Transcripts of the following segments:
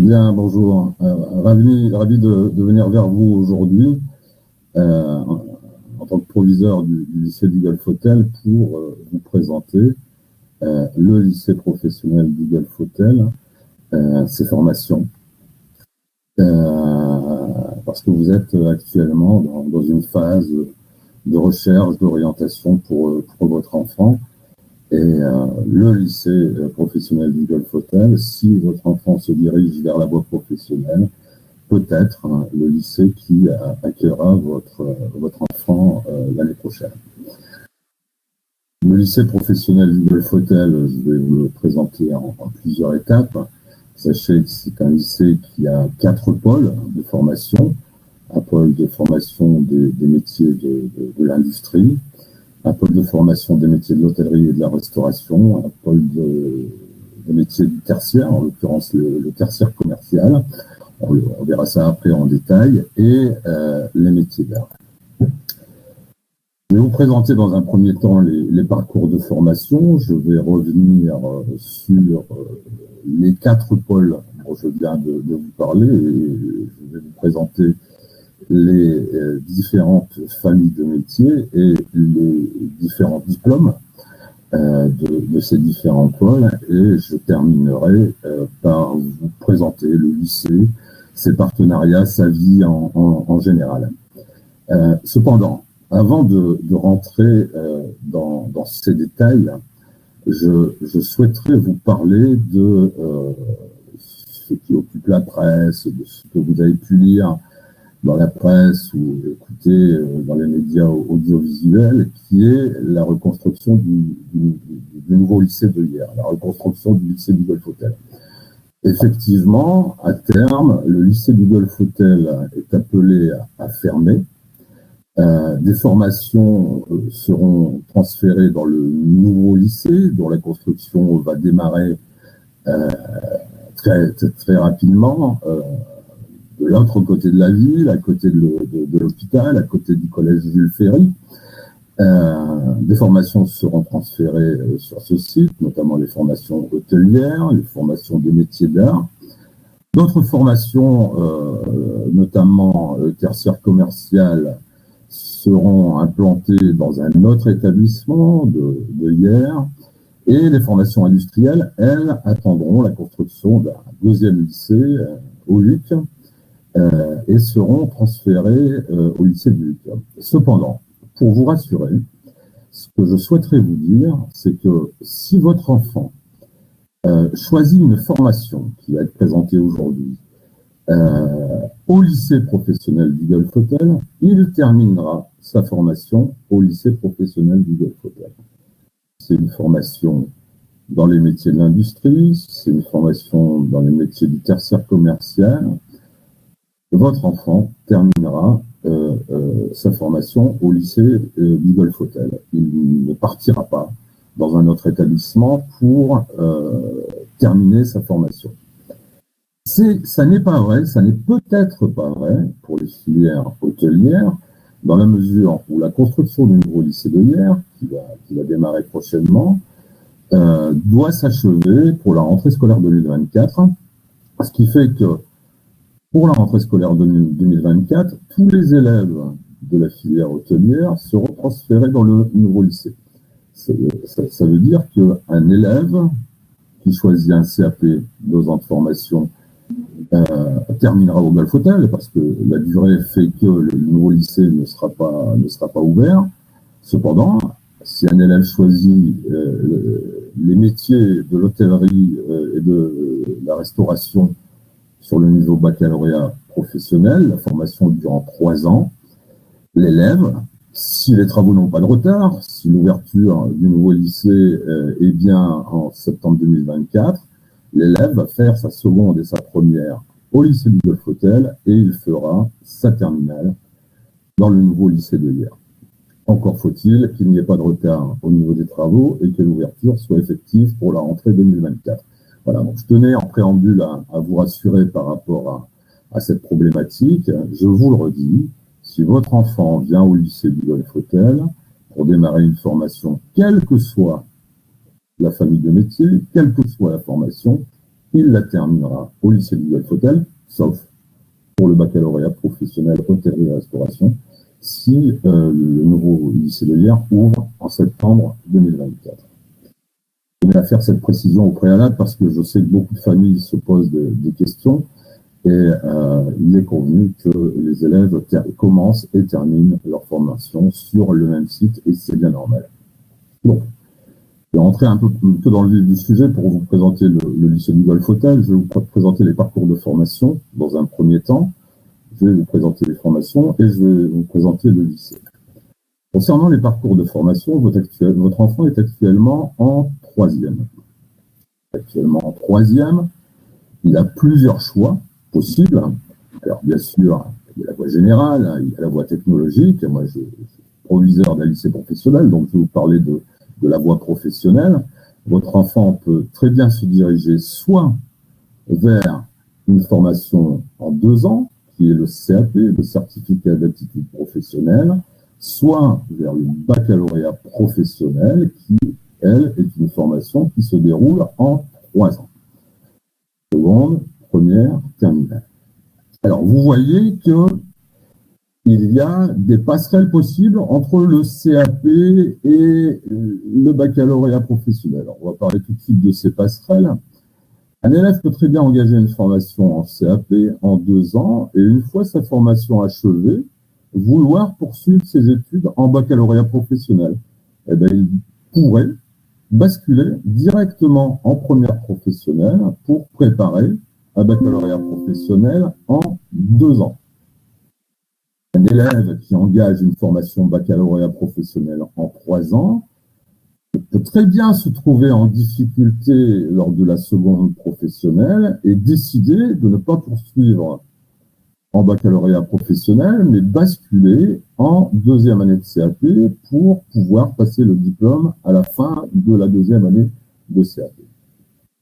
Bien, bonjour. Ravi de venir vers vous aujourd'hui en tant que proviseur du lycée du Golf Hotel pour vous présenter le lycée professionnel du Golf Hotel, ses formations. Parce que vous êtes actuellement dans une phase de recherche, d'orientation pour votre enfant. Et le lycée professionnel du Golf Hotel, si votre enfant se dirige vers la voie professionnelle, peut-être le lycée qui accueillera votre enfant l'année prochaine. Le lycée professionnel du Golf Hotel, je vais vous le présenter en plusieurs étapes. Sachez que c'est un lycée qui a 4 pôles de formation. Un pôle de formation des métiers de l'industrie, un pôle de formation des métiers de l'hôtellerie et de la restauration, un pôle de métiers du tertiaire, en l'occurrence le tertiaire commercial, on verra ça après en détail, et les métiers d'art. Je vais vous présenter dans un premier temps les parcours de formation. Je vais revenir sur les 4 pôles dont je viens de vous parler, et je vais vous présenter les différentes familles de métiers et les différents diplômes de ces différents pôles, et je terminerai par vous présenter le lycée, ses partenariats, sa vie en général. Cependant, avant de rentrer dans ces détails, je souhaiterais vous parler de ce qui occupe la presse, de ce que vous avez pu lire dans la presse ou écouter dans les médias audiovisuels, qui est la reconstruction du nouveau lycée de Hyères, la reconstruction du lycée du Golf Hotel. Effectivement, à terme, le lycée du Golf Hotel est appelé à fermer. Des formations seront transférées dans le nouveau lycée, dont la construction va démarrer très rapidement. De l'autre côté de la ville, à côté de l'hôpital, à côté du collège Jules Ferry. Des formations seront transférées sur ce site, notamment les formations hôtelières, les formations des métiers d'art. D'autres formations, notamment tertiaire commercial, seront implantées dans un autre établissement de Hyères. Et les formations industrielles, elles, attendront la construction d'un deuxième lycée au Luc, et seront transférés au lycée du Luc. Cependant, pour vous rassurer, ce que je souhaiterais vous dire, c'est que si votre enfant choisit une formation qui va être présentée aujourd'hui au lycée professionnel du Golf Hotel, il terminera sa formation au lycée professionnel du Golf Hotel. C'est une formation dans les métiers de l'industrie, c'est une formation dans les métiers du tertiaire commercial. Votre enfant terminera sa formation au lycée du Golf Hotel. Il ne partira pas dans un autre établissement pour terminer sa formation. Ça n'est pas vrai, ça n'est peut-être pas vrai pour les filières hôtelières, dans la mesure où la construction du nouveau lycée de Hyères, qui va démarrer prochainement, doit s'achever pour la rentrée scolaire 2024, ce qui fait que pour la rentrée scolaire 2024, tous les élèves de la filière hôtelière seront transférés dans le nouveau lycée. Ça veut dire qu'un élève qui choisit un CAP 2 ans de formation terminera au Golf Hotel, parce que la durée fait que le nouveau lycée ne sera pas ouvert. Cependant, si un élève choisit les métiers de l'hôtellerie et de la restauration sur le niveau baccalauréat professionnel, la formation durant 3 ans, l'élève, si les travaux n'ont pas de retard, si l'ouverture du nouveau lycée est bien en septembre 2024, l'élève va faire sa seconde et sa première au lycée du Golf Hotel, et il fera sa terminale dans le nouveau lycée de Hyères. Encore faut-il qu'il n'y ait pas de retard au niveau des travaux et que l'ouverture soit effective pour la rentrée 2024. Voilà, donc je tenais en préambule à vous rassurer par rapport à cette problématique. Je vous le redis, si votre enfant vient au lycée du Golf Hotel pour démarrer une formation, quelle que soit la famille de métier, quelle que soit la formation, il la terminera au lycée du Golf-Hôtel, sauf pour le baccalauréat professionnel hôtellerie et restauration, si le nouveau lycée de Lierre ouvre en septembre 2024. Je vais faire cette précision au préalable parce que je sais que beaucoup de familles se posent des questions et il est convenu que les élèves commencent et terminent leur formation sur le même site et c'est bien normal. Donc, je vais rentrer un peu dans le vif du sujet pour vous présenter le lycée du Golf-Hôtel. Je vais vous présenter les parcours de formation dans un premier temps. Je vais vous présenter les formations et je vais vous présenter le lycée. Concernant les parcours de formation, votre enfant est actuellement en troisième. Actuellement en troisième, il a plusieurs choix possibles. Alors bien sûr, il y a la voie générale, il y a la voie technologique. Moi, je suis proviseur d'un lycée professionnel, donc je vais vous parler de la voie professionnelle. Votre enfant peut très bien se diriger soit vers une formation en 2 ans, qui est le CAP, le certificat d'aptitude professionnelle, soit vers le baccalauréat professionnel, qui, elle, est une formation qui se déroule en 3 ans. Seconde, première, terminale. Alors, vous voyez qu'il y a des passerelles possibles entre le CAP et le baccalauréat professionnel. Alors, on va parler tout de suite de ces passerelles. Un élève peut très bien engager une formation en CAP en 2 ans et une fois sa formation achevée, vouloir poursuivre ses études en baccalauréat professionnel. Eh bien, il pourrait basculer directement en première professionnelle pour préparer un baccalauréat professionnel en 2 ans. Un élève qui engage une formation baccalauréat professionnel en 3 ans peut très bien se trouver en difficulté lors de la seconde professionnelle et décider de ne pas poursuivre en baccalauréat professionnel, mais basculer en 2e année de CAP pour pouvoir passer le diplôme à la fin de la 2e année de CAP.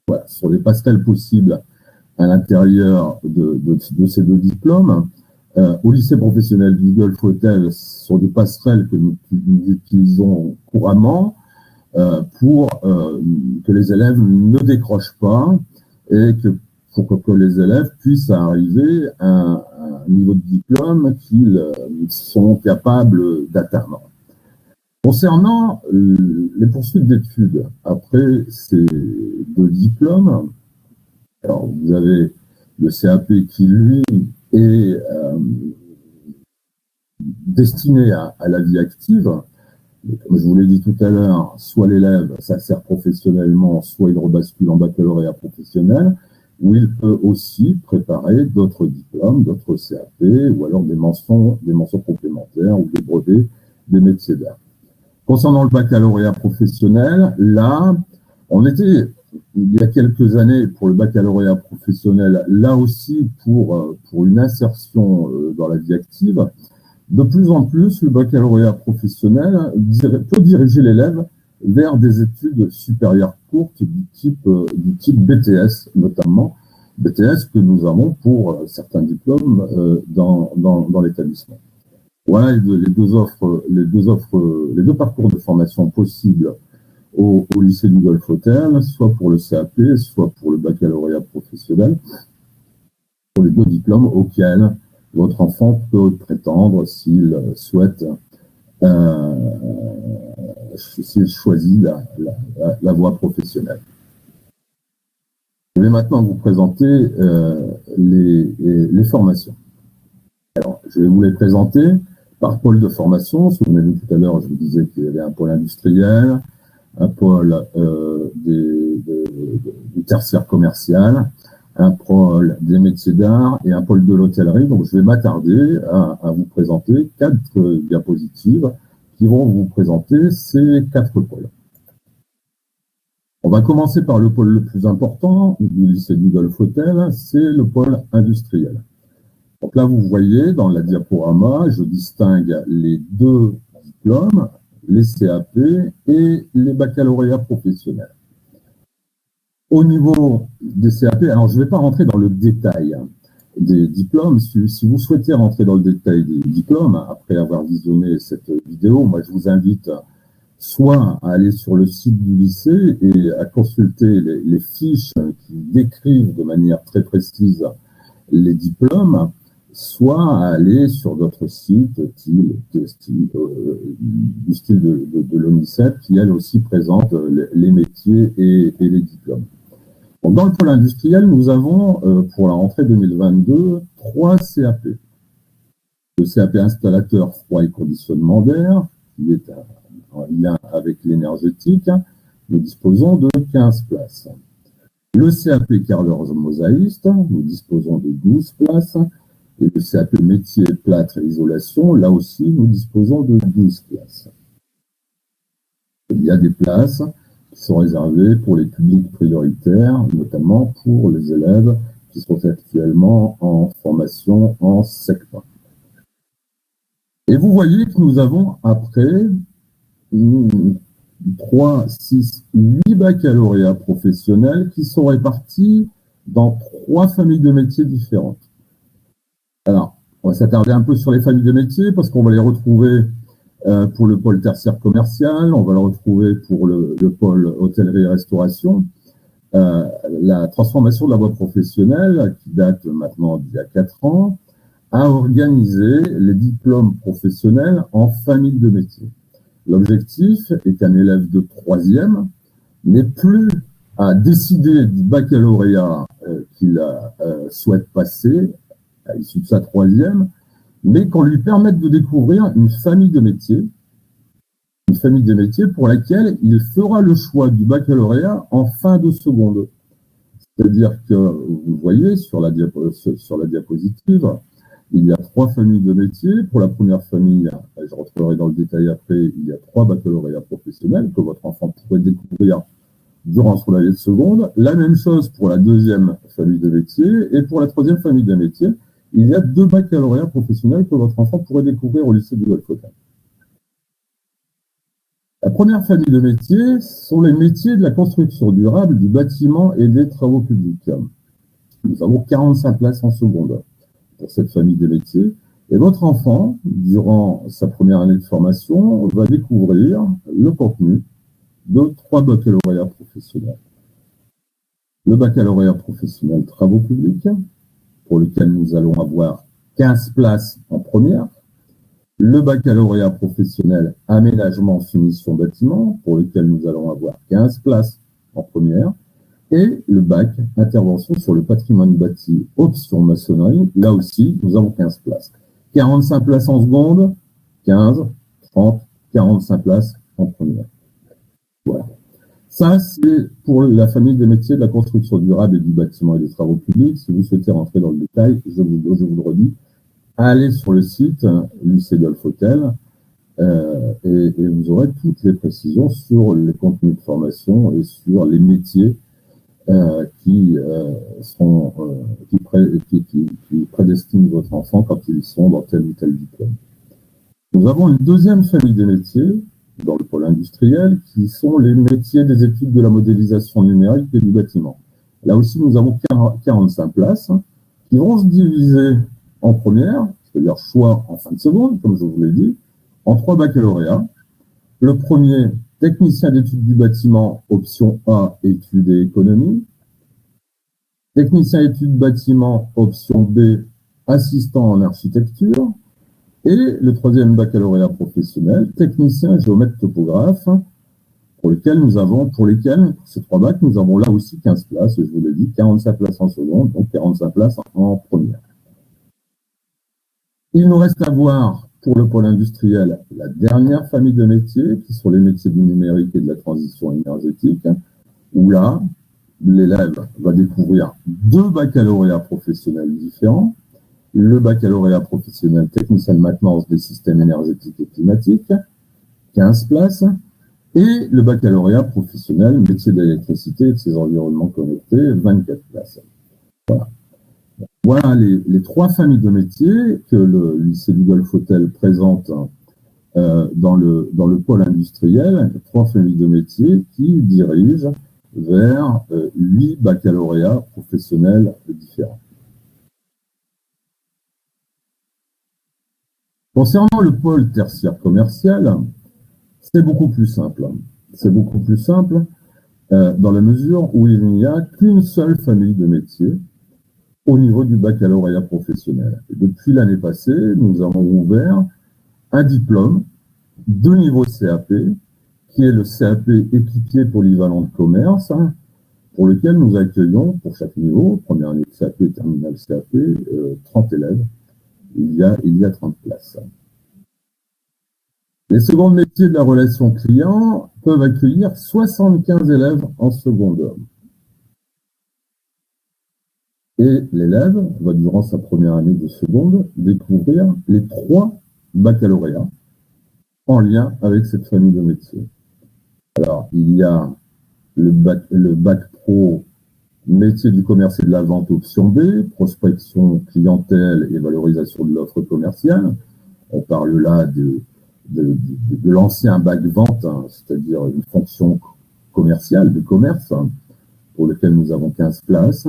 Voilà, sur les passerelles possibles à l'intérieur de ces 2 diplômes, au lycée professionnel du Golf-Hôtel, ce sont des passerelles que nous utilisons couramment pour que les élèves ne décrochent pas et pour que les élèves puissent arriver à un niveau de diplôme qu'ils sont capables d'atteindre. Concernant les poursuites d'études, après ces 2 diplômes, alors vous avez le CAP qui, lui, est destiné à la vie active. Comme je vous l'ai dit tout à l'heure, soit l'élève s'insère professionnellement, soit il rebascule en baccalauréat professionnel, où il peut aussi préparer d'autres diplômes, d'autres CAP, ou alors des mentions complémentaires ou des brevets des métiers d'art. Concernant le baccalauréat professionnel, là, on était, il y a quelques années, pour le baccalauréat professionnel, là aussi pour une insertion dans la vie active. De plus en plus, le baccalauréat professionnel peut diriger l'élève vers des études supérieures courtes du type BTS, notamment BTS que nous avons pour certains diplômes dans l'établissement. Voilà les deux parcours de formation possibles au lycée du Golf-Hôtel, soit pour le CAP, soit pour le baccalauréat professionnel, pour les 2 diplômes auxquels votre enfant peut prétendre s'il souhaite, s'il choisit la voie professionnelle. Je vais maintenant vous présenter les formations. Alors, je vais vous les présenter par pôle de formation. Souvenez-vous, tout à l'heure, je vous disais qu'il y avait un pôle industriel, un pôle du tertiaire commercial, un pôle des métiers d'art et un pôle de l'hôtellerie. Donc, je vais m'attarder à vous présenter 4 diapositives qui vont vous présenter ces 4 pôles. On va commencer par le pôle le plus important du lycée du Golf-Hôtel, c'est le pôle industriel. Donc là, vous voyez dans la diaporama, je distingue les 2 diplômes, les CAP et les baccalauréats professionnels. Au niveau des CAP, alors je ne vais pas rentrer dans le détail des diplômes. Si vous souhaitez rentrer dans le détail des diplômes, après avoir visionné cette vidéo, moi je vous invite soit à aller sur le site du lycée et à consulter les fiches qui décrivent de manière très précise les diplômes, soit à aller sur d'autres sites du style de l'ONICEP qui, elle aussi, présente les métiers et les diplômes. Donc, dans le pôle industriel, nous avons, pour la rentrée 2022, 3 CAP. Le CAP installateur froid et conditionnement d'air, qui est en lien avec l'énergétique, nous disposons de 15 places. Le CAP carreleur mosaïste, nous disposons de 12 places. Et le CAP métier plâtre et isolation, là aussi, nous disposons de 12 places. Il y a des places qui sont réservées pour les publics prioritaires, notamment pour les élèves qui sont actuellement en formation en SECPA. Et vous voyez que nous avons après 3, 6, 8 baccalauréats professionnels qui sont répartis dans 3 familles de métiers différentes. Alors, on va s'attarder un peu sur les familles de métiers parce qu'on va les retrouver pour le pôle tertiaire commercial, on va le retrouver pour le pôle hôtellerie et restauration. La transformation de la voie professionnelle, qui date maintenant d'il y a 4 ans, a organisé les diplômes professionnels en famille de métiers. L'objectif est qu'un élève de 3e n'ait plus à décider du baccalauréat qu'il souhaite passer à l'issue de sa 3e, mais qu'on lui permette de découvrir une famille de métiers pour laquelle il fera le choix du baccalauréat en fin de seconde. C'est-à-dire que, vous voyez sur la diapositive, il y a 3 familles de métiers. Pour la première famille, je rentrerai dans le détail après, il y a 3 baccalauréats professionnels que votre enfant pourrait découvrir durant son année de seconde. La même chose pour la 2e famille de métiers. Et pour la 3e famille de métiers, il y a 2 baccalauréats professionnels que votre enfant pourrait découvrir au lycée du Golfe-Hôtel. La première famille de métiers sont les métiers de la construction durable, du bâtiment et des travaux publics. Nous avons 45 places en seconde pour cette famille de métiers. Et votre enfant, durant sa première année de formation, va découvrir le contenu de 3 baccalauréats professionnels. Le baccalauréat professionnel travaux publics, pour lequel nous allons avoir 15 places en première. Le baccalauréat professionnel aménagement finition bâtiment, pour lequel nous allons avoir 15 places en première. Et le bac intervention sur le patrimoine bâti option maçonnerie, là aussi, nous avons 15 places. 45 places en seconde, 15, 30, 45 places en première. Voilà. Ça, c'est pour la famille des métiers de la construction durable et du bâtiment et des travaux publics. Si vous souhaitez rentrer dans le détail, je vous le redis, allez sur le site lycée Golfe-Hôtel et vous aurez toutes les précisions sur les contenus de formation et sur les métiers qui prédestinent votre enfant quand ils sont dans tel ou tel diplôme. Nous avons une 2e famille de métiers dans le pôle industriel, qui sont les métiers des études de la modélisation numérique et du bâtiment. Là aussi, nous avons 45 places qui vont se diviser en première, c'est-à-dire choix en fin de seconde, comme je vous l'ai dit, en 3 baccalauréats. Le premier, technicien d'études du bâtiment, option A, études et économie. Technicien études bâtiment, option B, assistant en architecture. Et le 3e baccalauréat professionnel, technicien géomètre topographe, pour ces 3 bacs, nous avons là aussi 15 places, et je vous l'ai dit, 45 places en seconde, donc 45 places en première. Il nous reste à voir, pour le pôle industriel, la dernière famille de métiers, qui sont les métiers du numérique et de la transition énergétique, où là, l'élève va découvrir 2 baccalauréats professionnels différents. Le baccalauréat professionnel technicien de maintenance des systèmes énergétiques et climatiques, 15 places, et le baccalauréat professionnel métier d'électricité et de ses environnements connectés, 24 places. Voilà. Voilà les 3 familles de métiers que le lycée du Golfe-Hôtel présente dans le pôle industriel, 3 familles de métiers qui dirigent vers 8 baccalauréats professionnels différents. Concernant le pôle tertiaire commercial, C'est beaucoup plus simple. C'est beaucoup plus simple dans la mesure où il n'y a qu'une seule famille de métiers au niveau du baccalauréat professionnel. Et depuis l'année passée, nous avons ouvert un diplôme de niveau CAP, qui est le CAP équipier polyvalent de commerce, pour lequel nous accueillons, pour chaque niveau, première année de CAP, terminale CAP, 30 élèves. Il y a 30 places. Les secondes métiers de la relation client peuvent accueillir 75 élèves en seconde. Et l'élève va, durant sa première année de seconde, découvrir les 3 baccalauréats en lien avec cette famille de métiers. Alors, il y a le bac pro métier du commerce et de la vente option B, prospection clientèle et valorisation de l'offre commerciale. On parle là de l'ancien bac vente, c'est-à-dire une fonction commerciale, de commerce, pour lequel nous avons 15 places.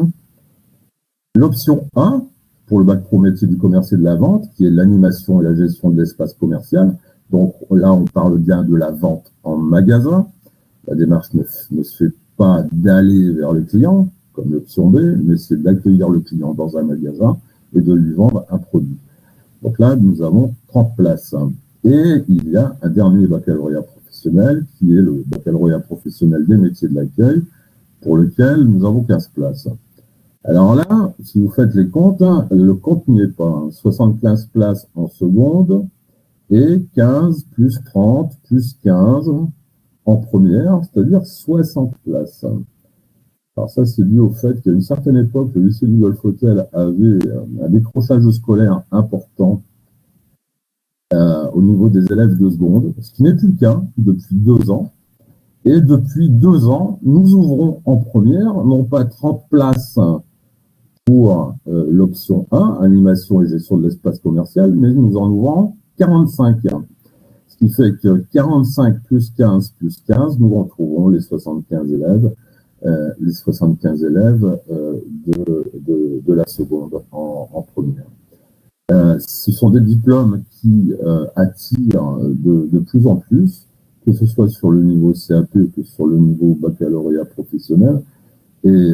L'option 1, pour le bac pro métier du commerce et de la vente, qui est l'animation et la gestion de l'espace commercial. Donc là, on parle bien de la vente en magasin. La démarche ne se fait pas d'aller vers le client, comme l'option B, mais c'est d'accueillir le client dans un magasin et de lui vendre un produit. Donc là, nous avons 30 places. Et il y a un dernier baccalauréat professionnel, qui est le baccalauréat professionnel des métiers de l'accueil, pour lequel nous avons 15 places. Alors là, si vous faites les comptes, le compte n'y est pas. 75 places en seconde et 15 plus 30 plus 15 en première, c'est-à-dire 60 places. Alors ça, c'est dû au fait qu'à une certaine époque, le lycée du Golf Hôtel avait un décrochage scolaire important au niveau des élèves de seconde, ce qui n'est plus le cas depuis 2 ans. Et depuis 2 ans, nous ouvrons en première, non pas 30 places pour l'option 1, animation et gestion de l'espace commercial, mais nous en ouvrons 45. Ce qui fait que 45 plus 15 plus 15, nous retrouvons les 75 élèves, de la seconde en première. Ce sont des diplômes qui attirent de plus en plus, que ce soit sur le niveau CAP que sur le niveau baccalauréat professionnel. Et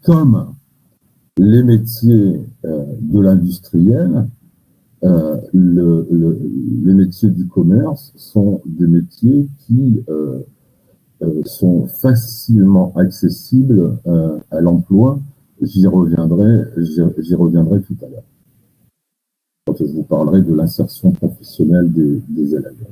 comme les métiers de l'industriel, les métiers du commerce sont des métiers qui sont facilement accessibles à l'emploi. J'y reviendrai tout à l'heure, quand je vous parlerai de l'insertion professionnelle des élèves.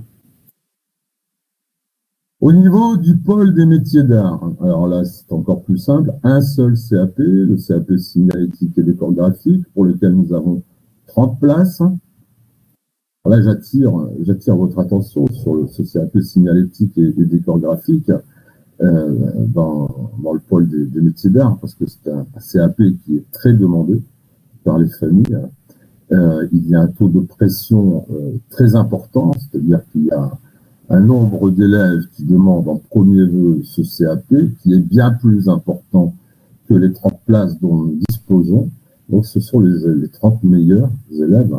Au niveau du pôle des métiers d'art, alors là, c'est encore plus simple. Un seul CAP, le CAP signalétique et décor graphique, pour lequel nous avons 30 places. Alors là, j'attire votre attention sur ce CAP signalétique et décor graphique dans le pôle des métiers d'art, parce que c'est un CAP qui est très demandé par les familles. Il y a un taux de pression très important, c'est-à-dire qu'il y a un nombre d'élèves qui demandent en premier vœu ce CAP, qui est bien plus important que les 30 places dont nous disposons. Donc ce sont les 30 meilleurs élèves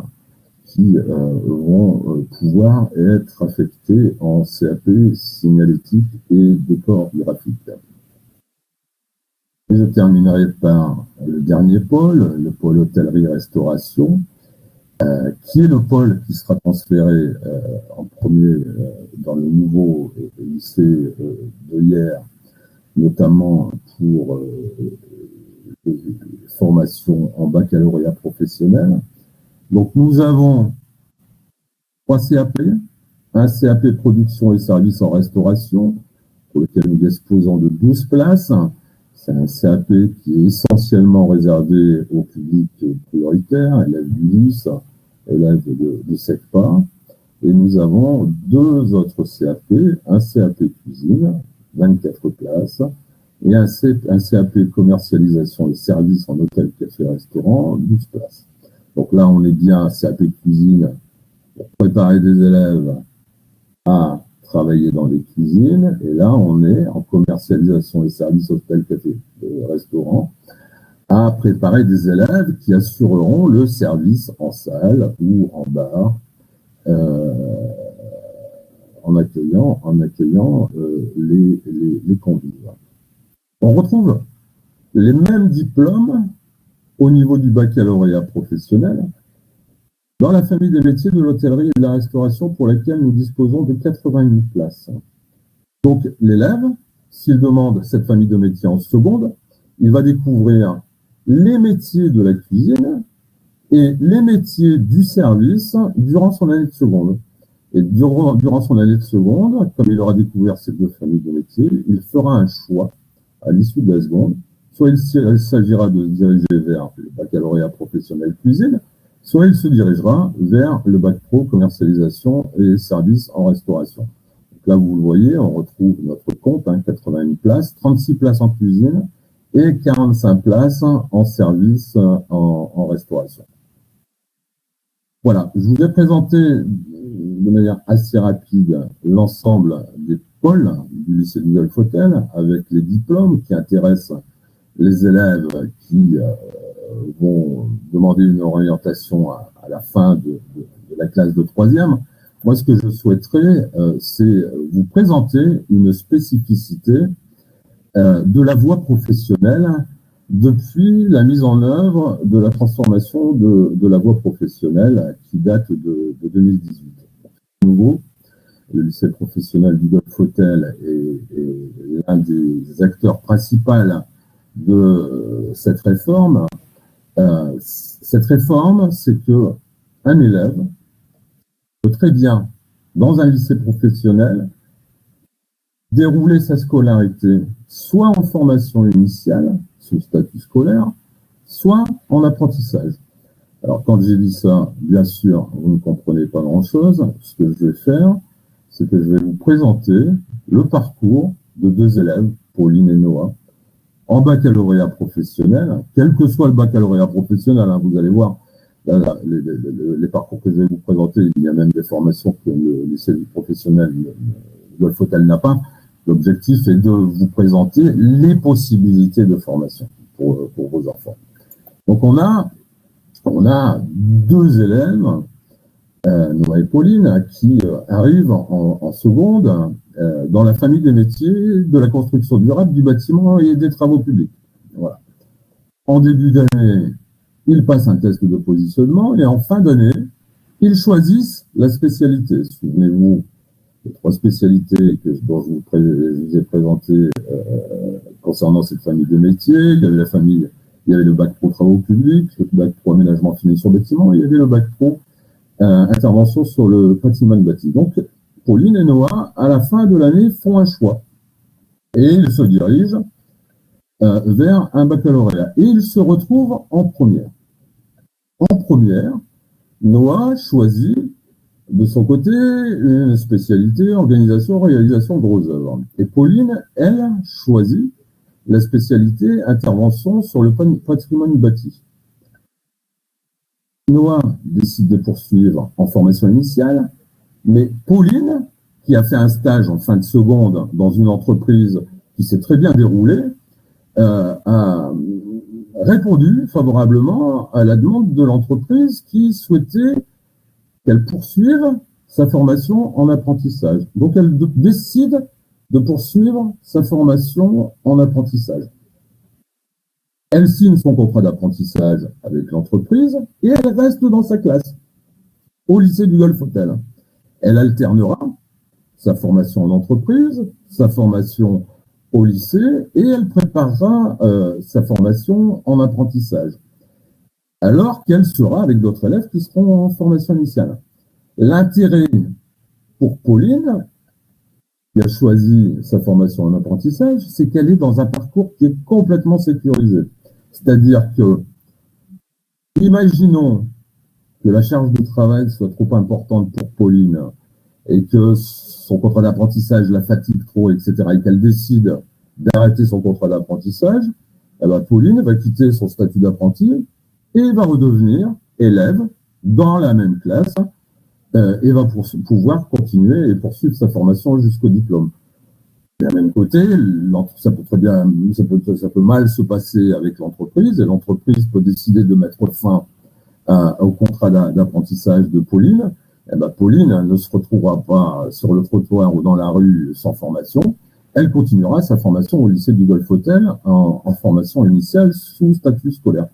qui vont pouvoir être affectés en CAP signalétique et décor graphique. Et je terminerai par le dernier pôle, le pôle hôtellerie-restauration, qui est le pôle qui sera transféré en premier dans le nouveau lycée de Hyères, notamment pour les formations en baccalauréat professionnel. Donc nous avons 3 CAP, un CAP production et services en restauration, pour lequel nous disposons de 12 places. C'est un CAP qui est essentiellement réservé au public prioritaire, élèves du LIS, élèves de SECPA. Et nous avons 2 autres CAP, un CAP cuisine, 24 places, et un CAP commercialisation et services en hôtel, café, restaurant, 12 places. Donc là, on est bien CAP cuisine pour préparer des élèves à travailler dans les cuisines. Et là, on est en commercialisation et services hôtel, café, restaurant, à préparer des élèves qui assureront le service en salle ou en bar, en accueillant les convives. On retrouve les mêmes diplômes au niveau du baccalauréat professionnel dans la famille des métiers de l'hôtellerie et de la restauration pour laquelle nous disposons de 88 places. Donc l'élève, s'il demande cette famille de métiers en seconde, il va découvrir les métiers de la cuisine et les métiers du service durant son année de seconde. Et durant son année de seconde, comme il aura découvert ces deux familles de métiers, il fera un choix à l'issue de la seconde. Soit il s'agira de se diriger vers le baccalauréat professionnel cuisine, soit il se dirigera vers le bac pro commercialisation et services en restauration. Donc là, vous le voyez, on retrouve notre compte, 81 places, 36 places en cuisine et 45 places en service en restauration. Voilà, je vous ai présenté de manière assez rapide l'ensemble des pôles du lycée du Golf Hôtel avec les diplômes qui intéressent les élèves qui vont demander une orientation à la fin de la classe de troisième. Moi, ce que je souhaiterais, c'est vous présenter une spécificité de la voie professionnelle depuis la mise en œuvre de la transformation de la voie professionnelle qui date de 2018. De nouveau, le lycée professionnel du Golf Hôtel est l'un des acteurs principaux de cette réforme. Cette réforme, c'est que un élève peut très bien, dans un lycée professionnel, dérouler sa scolarité soit en formation initiale, sous statut scolaire, soit en apprentissage. Alors, quand j'ai dit ça, bien sûr, vous ne comprenez pas grand-chose. Ce que je vais faire, c'est que je vais vous présenter le parcours de deux élèves, Pauline et Noah, en baccalauréat professionnel, quel que soit le baccalauréat professionnel, vous allez voir, là, les parcours que je vais vous présenter, il y a même des formations que le lycée professionnel, le Golf Hôtel n'a pas. L'objectif est de vous présenter les possibilités de formation pour vos enfants. Donc on a deux élèves, Noah et Pauline, qui arrivent en seconde dans la famille des métiers de la construction durable, du bâtiment et des travaux publics. Voilà. En début d'année, ils passent un test de positionnement et en fin d'année, ils choisissent la spécialité. Souvenez-vous, les trois spécialités dont je vous ai présentées concernant cette famille de métiers. Il y avait le bac pro travaux publics, le bac pro aménagement finition bâtiment, et il y avait le bac pro intervention sur le patrimoine bâti. Donc, Pauline et Noah, à la fin de l'année, font un choix. Et ils se dirigent vers un baccalauréat. Et ils se retrouvent en première. En première, Noah choisit de son côté une spécialité organisation, réalisation de grosses œuvres. Et Pauline, elle, choisit la spécialité intervention sur le patrimoine bâti. Noah décide de poursuivre en formation initiale, mais Pauline, qui a fait un stage en fin de seconde dans une entreprise qui s'est très bien déroulée, a répondu favorablement à la demande de l'entreprise qui souhaitait qu'elle poursuive sa formation en apprentissage. Donc, elle décide de poursuivre sa formation en apprentissage. Elle signe son contrat d'apprentissage avec l'entreprise et elle reste dans sa classe au lycée du Golf Hôtel. Elle alternera sa formation en entreprise, sa formation au lycée et elle préparera sa formation en apprentissage. Alors qu'elle sera avec d'autres élèves qui seront en formation initiale. L'intérêt pour Pauline, qui a choisi sa formation en apprentissage, c'est qu'elle est dans un parcours qui est complètement sécurisé. C'est-à-dire que, imaginons que la charge de travail soit trop importante pour Pauline et que son contrat d'apprentissage la fatigue trop, etc., et qu'elle décide d'arrêter son contrat d'apprentissage, eh ben Pauline va quitter son statut d'apprenti et va redevenir élève dans la même classe et va pouvoir continuer et poursuivre sa formation jusqu'au diplôme. D'un même côté, ça peut mal se passer avec l'entreprise et l'entreprise peut décider de mettre fin au contrat d'apprentissage de Pauline eh ben, Pauline ne se retrouvera pas sur le trottoir ou dans la rue sans formation. Elle continuera sa formation au lycée du Golf Hôtel en formation initiale sous statut scolaire.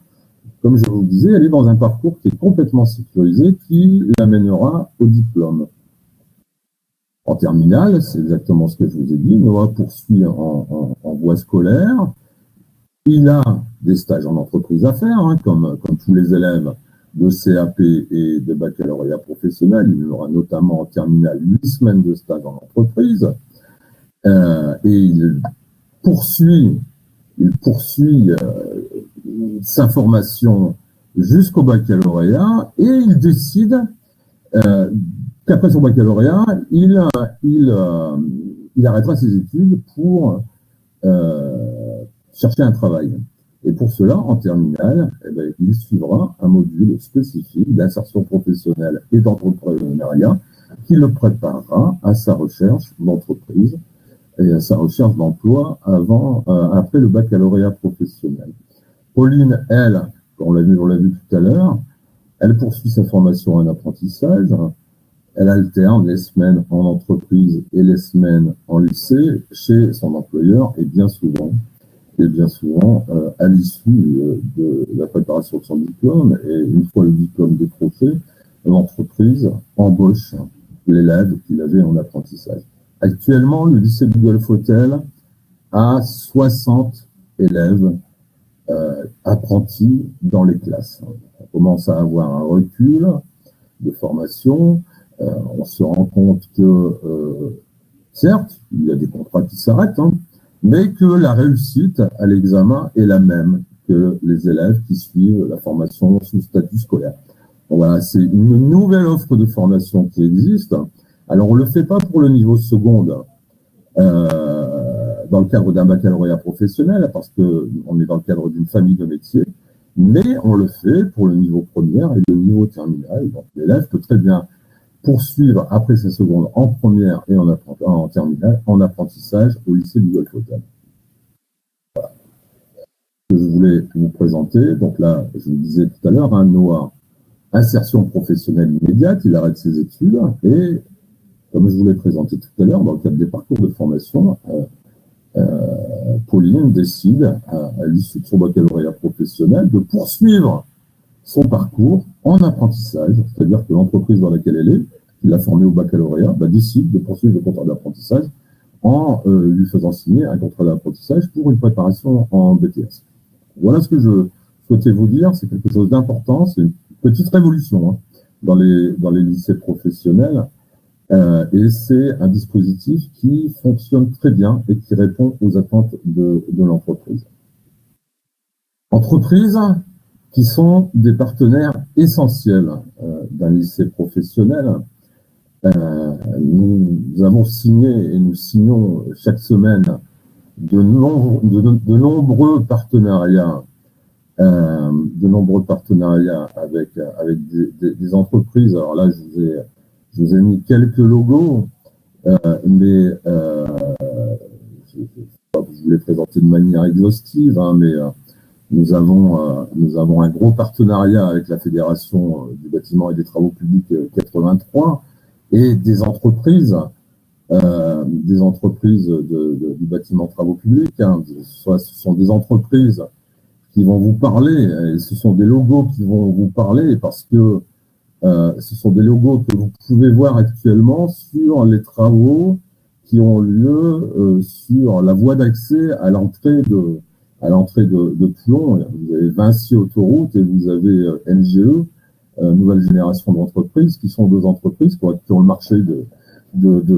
Comme je vous le disais, elle est dans un parcours qui est complètement sécurisé, qui l'amènera au diplôme. En terminale, c'est exactement ce que je vous ai dit, Noah poursuit en voie scolaire. Il a des stages en entreprise à faire, hein, comme tous les élèves de CAP et de baccalauréat professionnel. Il aura notamment en terminale 8 semaines de stage en entreprise. Et il poursuit sa formation jusqu'au baccalauréat et il décide qu'après son baccalauréat, il arrêtera ses études pour chercher un travail. Et pour cela, en terminale, eh bien, il suivra un module spécifique d'insertion professionnelle et d'entrepreneuriat qui le préparera à sa recherche d'entreprise et à sa recherche d'emploi après le baccalauréat professionnel. Pauline, elle, on l'a vu tout à l'heure, elle poursuit sa formation en apprentissage. Elle alterne les semaines en entreprise et les semaines en lycée chez son employeur et bien souvent, à l'issue de la préparation de son diplôme et une fois le diplôme décroché, l'entreprise embauche l'élève qu'il avait en apprentissage. Actuellement, le lycée du Golf Hôtel a 60 élèves apprentis dans les classes. On commence à avoir un recul de formation. On se rend compte que, certes, il y a des contrats qui s'arrêtent, hein, mais que la réussite à l'examen est la même que les élèves qui suivent la formation sous statut scolaire. Donc voilà, c'est une nouvelle offre de formation qui existe. Alors, on ne le fait pas pour le niveau seconde dans le cadre d'un baccalauréat professionnel, parce qu'on est dans le cadre d'une famille de métiers, mais on le fait pour le niveau première et le niveau terminal. Donc, l'élève peut très bien poursuivre après sa seconde en première et en terminale en apprentissage au lycée du Golf Hôtel. Voilà. Ce que je voulais vous présenter, donc là, je vous disais tout à l'heure, Noah, insertion professionnelle immédiate, il arrête ses études et, comme je vous l'ai présenté tout à l'heure, dans le cadre des parcours de formation, Pauline décide, à l'issue de son baccalauréat professionnel, de poursuivre son parcours en apprentissage, c'est-à-dire que l'entreprise dans laquelle elle est, qui l'a formée au baccalauréat, décide de poursuivre le contrat d'apprentissage en lui faisant signer un contrat d'apprentissage pour une préparation en BTS. Voilà ce que je souhaitais vous dire, c'est quelque chose d'important, c'est une petite révolution dans les lycées professionnels, et c'est un dispositif qui fonctionne très bien et qui répond aux attentes de l'entreprise. Entreprises qui sont des partenaires essentiels d'un lycée professionnel. Nous avons signé et nous signons chaque semaine de nombreux partenariats, avec des entreprises. Alors là, je vous ai mis quelques logos, mais je vous les présenter de manière exhaustive, mais nous avons un gros partenariat avec la Fédération du bâtiment et des travaux publics 83 et des entreprises du bâtiment travaux publics. Soit ce sont des entreprises qui vont vous parler, et ce sont des logos qui vont vous parler parce que ce sont des logos que vous pouvez voir actuellement sur les travaux qui ont lieu sur la voie d'accès à l'entrée de Toulon. Vous avez Vinci Autoroute et vous avez NGE, Nouvelle Génération d'entreprises, qui sont deux entreprises qui ont le marché de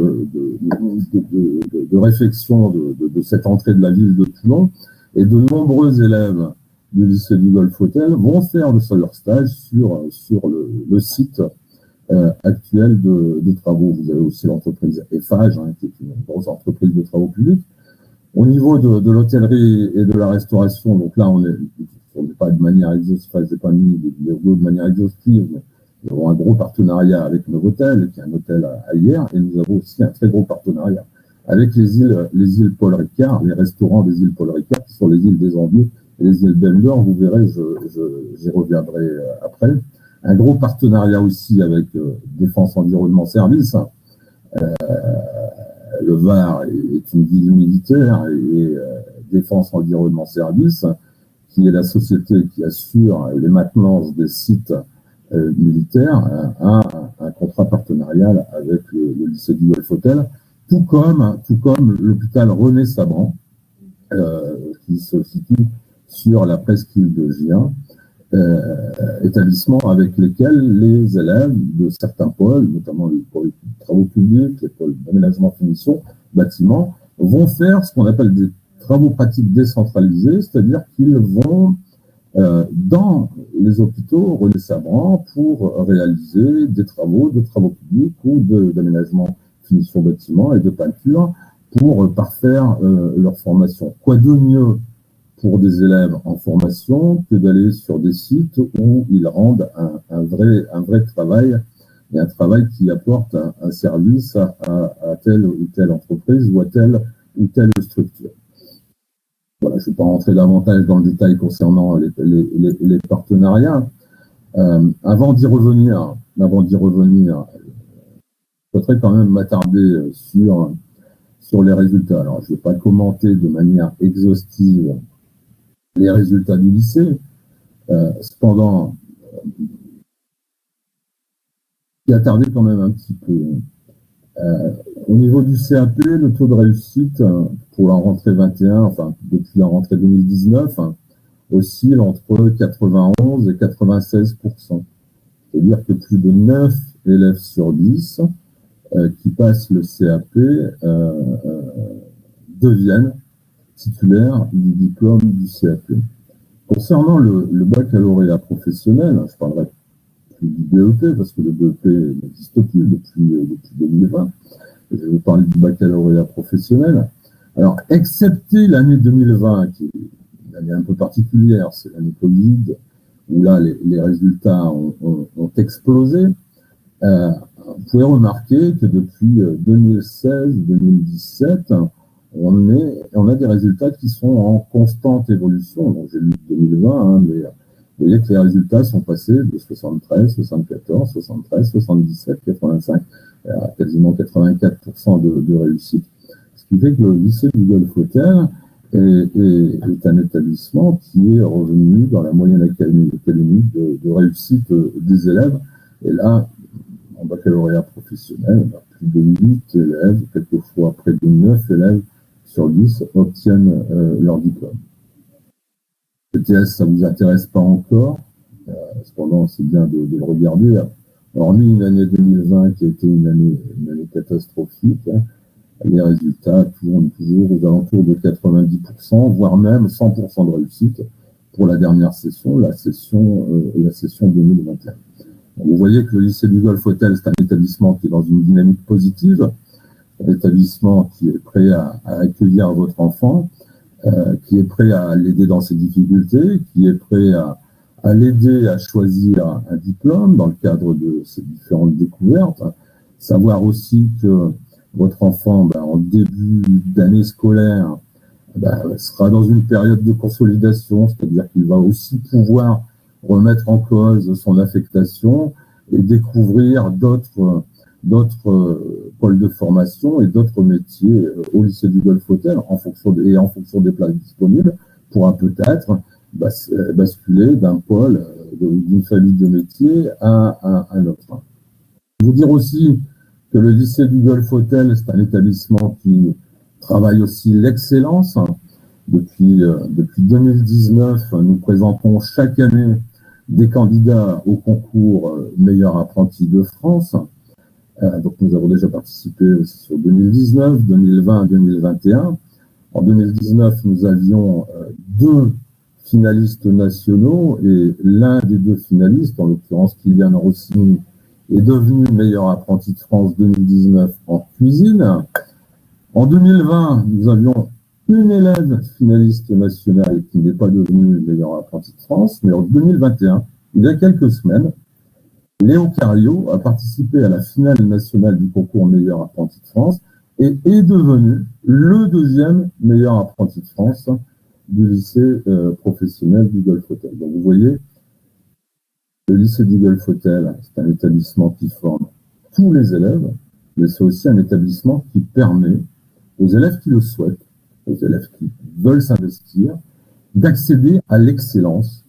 réflexion de cette entrée de la ville de Toulon. Et de nombreux élèves du lycée du Golf Hôtel vont faire leur stage sur le site actuel de travaux. Vous avez aussi l'entreprise Eiffage, qui est une grosse entreprise de travaux publics. Au niveau de l'hôtellerie et de la restauration, donc là, on n'est pas de manière exhaustive, j'ai pas mis les logos de manière exhaustive, mais nous avons un gros partenariat avec Novotel, qui est un hôtel à Hyères, et nous avons aussi un très gros partenariat avec les îles Paul Ricard, les restaurants des îles Paul Ricard, qui sont les îles des Anglais et les îles Belle d'Or. Vous verrez, j'y reviendrai après. un gros partenariat aussi avec Défense Environnement Service. Le Var est une ville militaire et Défense Environnement Service, qui est la société qui assure les maintenances des sites militaires, a un contrat partenarial avec le lycée du Golf Hôtel, tout comme l'hôpital René Sabran, qui se situe sur la presqu'île de Gien, établissements avec lesquels les élèves de certains pôles, notamment les pôles de travaux publics, les pôles d'aménagement finition, bâtiments, vont faire ce qu'on appelle des travaux pratiques décentralisés, c'est-à-dire qu'ils vont dans les hôpitaux René Sabran pour réaliser des travaux publics ou d'aménagement finition bâtiment et de peinture pour parfaire leur formation. Quoi de mieux pour des élèves en formation que d'aller sur des sites où ils rendent un vrai travail, et un travail qui apporte un service à telle ou telle entreprise ou à telle ou telle structure. Voilà, je ne vais pas rentrer davantage dans le détail concernant les partenariats. Avant d'y revenir, je souhaiterais quand même m'attarder sur les résultats. Alors, je ne vais pas commenter de manière exhaustive les résultats du lycée. Cependant, j'y attardé quand même un petit peu. Au niveau du CAP, le taux de réussite pour la rentrée 21, enfin depuis la rentrée 2019, oscille entre 91 et 96%. C'est-à-dire que plus de 9 élèves sur 10 qui passent le CAP deviennent titulaires du diplôme du CAP. Concernant le baccalauréat professionnel, je parlerai plus du BEP parce que le BEP n'existe plus depuis 2020. Je vais vous parler du baccalauréat professionnel. Alors, excepté l'année 2020, qui est une année un peu particulière, c'est l'année Covid, où là, les résultats ont explosé, vous pouvez remarquer que depuis 2016-2017, on a des résultats qui sont en constante évolution. Donc, j'ai lu 2020, mais vous voyez que les résultats sont passés de 73, 74, 73, 77, 85, à quasiment 84% de réussite. Ce qui fait que le lycée du Golf Hôtel est un établissement qui est revenu dans la moyenne académique de réussite des élèves. Et là, en baccalauréat professionnel, on a plus de 8 élèves, quelquefois près de 9 élèves sur 10 obtiennent leur diplôme. BTS, ça ne vous intéresse pas encore, cependant c'est bien de le regarder. Hormis une année 2020 qui a été une année catastrophique, les résultats tournent toujours aux alentours de 90%, voire même 100% de réussite pour la dernière session, la session 2021. Donc, vous voyez que le lycée du Golf Hôtel, c'est un établissement qui est dans une dynamique positive, un établissement qui est prêt à accueillir votre enfant, qui est prêt à l'aider dans ses difficultés, qui est prêt à l'aider à choisir un diplôme dans le cadre de ses différentes découvertes. Savoir aussi que votre enfant, en début d'année scolaire, sera dans une période de consolidation, c'est-à-dire qu'il va aussi pouvoir remettre en cause son affectation et découvrir d'autres pôles de formation et d'autres métiers au lycée du Golf Hôtel en fonction des places disponibles, pourra peut-être basculer d'un pôle d'une famille de métiers à un autre. Vous dire aussi que le lycée du Golf Hôtel, c'est un établissement qui travaille aussi l'excellence. Depuis 2019, nous présentons chaque année des candidats au concours meilleur apprenti de France. Donc nous avons déjà participé aussi sur 2019, 2020, 2021. En 2019, nous avions 2 finalistes nationaux et l'un des 2 finalistes, en l'occurrence Kylian Rossini, est devenu meilleur apprenti de France 2019 en cuisine. En 2020, nous avions une élève finaliste nationale qui n'est pas devenue meilleur apprenti de France, mais en 2021, il y a quelques semaines, Léo Cario a participé à la finale nationale du concours meilleur apprenti de France et est devenu le 2e meilleur apprenti de France du lycée professionnel du Golf Hôtel. Donc vous voyez, Le lycée du Golfe-Hôtel, c'est un établissement qui forme tous les élèves, mais c'est aussi un établissement qui permet aux élèves qui le souhaitent, aux élèves qui veulent s'investir, d'accéder à l'excellence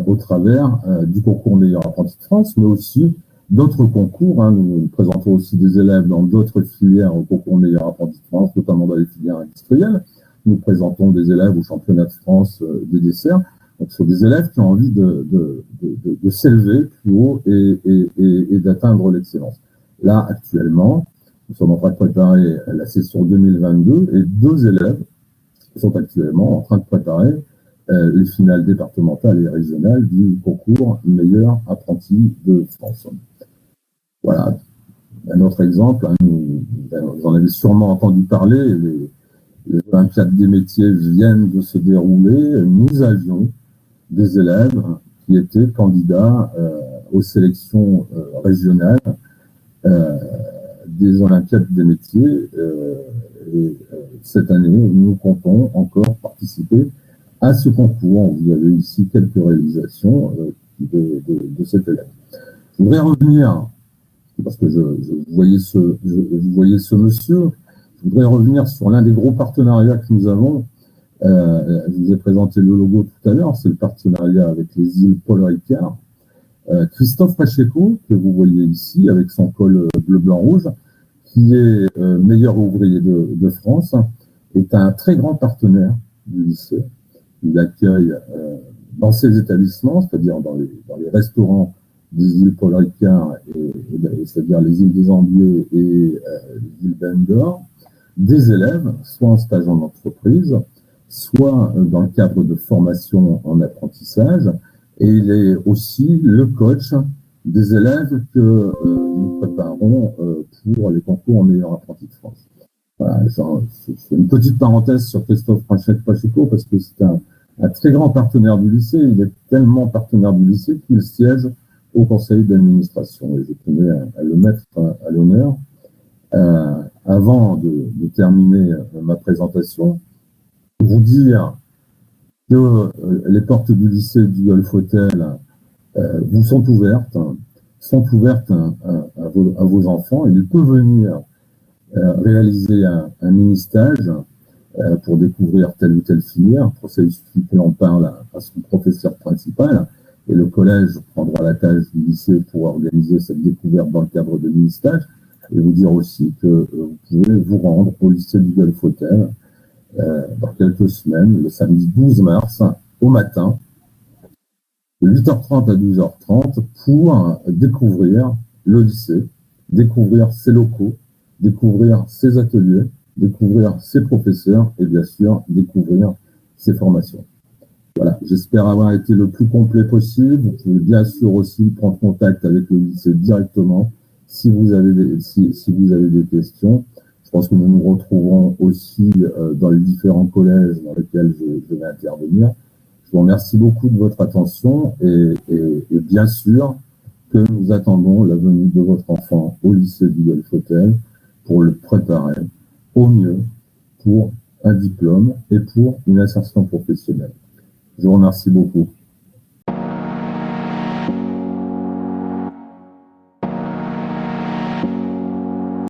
au travers du concours Meilleur Apprenti de France, mais aussi d'autres concours. Nous présentons aussi des élèves dans d'autres filières au concours Meilleur Apprenti de France, notamment dans les filières industrielles. Nous présentons des élèves au championnat de France des desserts. Donc, ce sont des élèves qui ont envie de s'élever plus haut et d'atteindre l'excellence. Là, actuellement, nous sommes en train de préparer la session 2022 et 2 élèves sont actuellement en train de préparer les finales départementales et régionales du concours Meilleur Apprenti de France. Voilà. Un autre exemple, vous en avez sûrement entendu parler, les Olympiades des métiers viennent de se dérouler. Nous avions des élèves qui étaient candidats aux sélections régionales des Olympiades des métiers. Et cette année, nous comptons encore participer à ce concours. Vous avez ici quelques réalisations de cet élève. Je voudrais revenir, parce que vous voyez ce monsieur, je voudrais revenir sur l'un des gros partenariats que nous avons. Je vous ai présenté le logo tout à l'heure, c'est le partenariat avec les îles Paul Ricard. Christophe Pacheco, que vous voyez ici, avec son col bleu-blanc-rouge, qui est meilleur ouvrier de France, est un très grand partenaire du lycée. Il accueille dans ses établissements, c'est-à-dire dans les restaurants des îles Paul Ricard, c'est-à-dire les îles des Ambiers et les îles Bendor, des élèves, soit en stage en entreprise, soit dans le cadre de formation en apprentissage, et il est aussi le coach des élèves que nous préparons pour les concours en meilleur apprenti de France. Voilà, c'est une petite parenthèse sur Christophe Pacheco, parce que c'est un très grand partenaire du lycée. Il est tellement partenaire du lycée qu'il siège au conseil d'administration, et je tenais à le mettre à l'honneur. Avant de terminer ma présentation, vous dire que les portes du lycée du Golfe-Hôtel vous sont ouvertes à vos enfants. Il peut venir réaliser un mini-stage pour découvrir telle ou telle filière. Pour ça, il suffit que l'on parle à son professeur principal, et le collège prendra la tâche du lycée pour organiser cette découverte dans le cadre de mini-stage. Et vous dire aussi que vous pouvez vous rendre au lycée du Golfe-Hôtel dans quelques semaines, le samedi 12 mars, au matin, de 8h30 à 12h30, pour découvrir le lycée, découvrir ses locaux, découvrir ses ateliers, découvrir ses professeurs et bien sûr découvrir ses formations. Voilà, j'espère avoir été le plus complet possible. Vous pouvez bien sûr aussi prendre contact avec le lycée directement si vous avez des questions. Je pense que nous nous retrouverons aussi dans les différents collèges dans lesquels je vais intervenir. Je vous remercie beaucoup de votre attention et bien sûr que nous attendons la venue de votre enfant au lycée du Golfe-Hôtel pour le préparer au mieux pour un diplôme et pour une insertion professionnelle. Je vous remercie beaucoup.